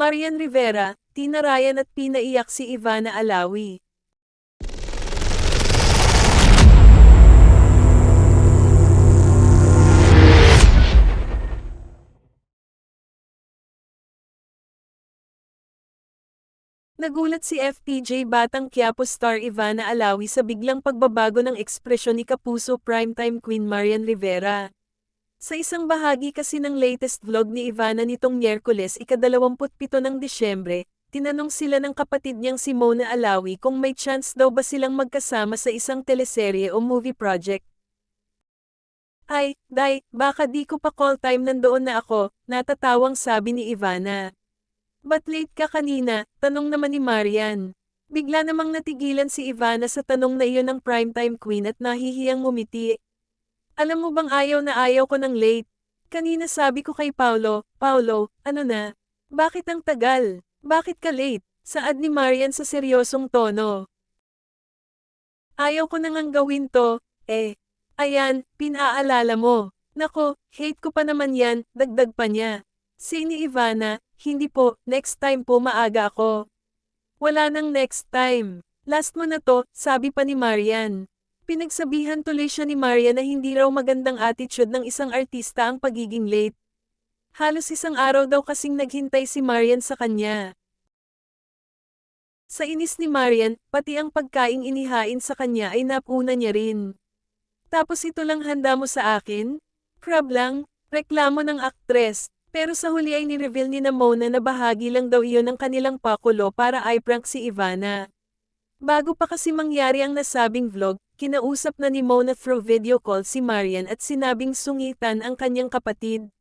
Marian Rivera, tinarayan at pinaiyak si Ivana Alawi. Nagulat si FPJ Batang Quiapo star Ivana Alawi sa biglang pagbabago ng ekspresyon ni Kapuso primetime queen Marian Rivera. Sa isang bahagi kasi ng latest vlog ni Ivana nitong Miyerkules ika-27 ng Disyembre, tinanong sila ng kapatid niyang si Mona Alawi kung may chance daw ba silang magkasama sa isang teleserye o movie project. Ay, day, baka di ko pa call time nandoon na ako, natatawang sabi ni Ivana. Ba't late ka kanina? Tanong naman ni Marian. Bigla namang natigilan si Ivana sa tanong na iyon ng primetime queen at nahihiyang ngumiti. Alam mo bang ayaw na ayaw ko ng late? Kanina sabi ko kay Paulo, ano na? Bakit ang tagal? Bakit ka late? Saad ni Marian sa seryosong tono. Ayaw ko na ngang gawin to, Ayan, pinaalala mo. Nako, hate ko pa naman yan, dagdag pa niya. Si ni Ivana, hindi po, next time po maaga ako. Wala nang next time. Last mo na to, sabi pa ni Marian. Pinagsabihan tuloy siya ni Marian na hindi raw magandang attitude ng isang artista ang pagiging late. Halos isang araw daw kasing naghintay si Marian sa kanya. Sa inis ni Marian, pati ang pagkaing inihain sa kanya ay napuna niya rin. Tapos ito lang handa mo sa akin? Crab lang, reklamo ng aktres. Pero sa huli ay ni-reveal ni Mona na bahagi lang daw iyon ng kanilang pakulo para i-prank si Ivana. Bago pa kasi mangyari ang nasabing vlog, kinausap na ni Mona through video call si Marian at sinabing sungitan ang kanyang kapatid.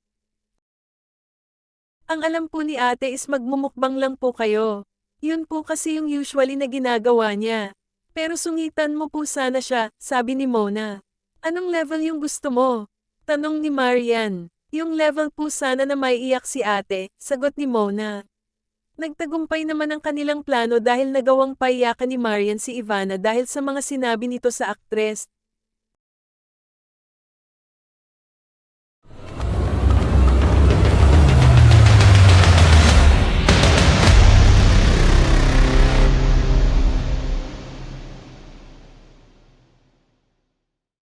Ang alam po ni ate is magmumukbang lang po kayo. Yun po kasi yung usually na ginagawa niya. Pero sungitan mo po sana siya, sabi ni Mona. Anong level yung gusto mo? Tanong ni Marian. Yung level po sana na maiiyak si ate, sagot ni Mona. Nagtagumpay naman ang kanilang plano dahil nagawang paiyakan ni Marian si Ivana dahil sa mga sinabi nito sa aktres.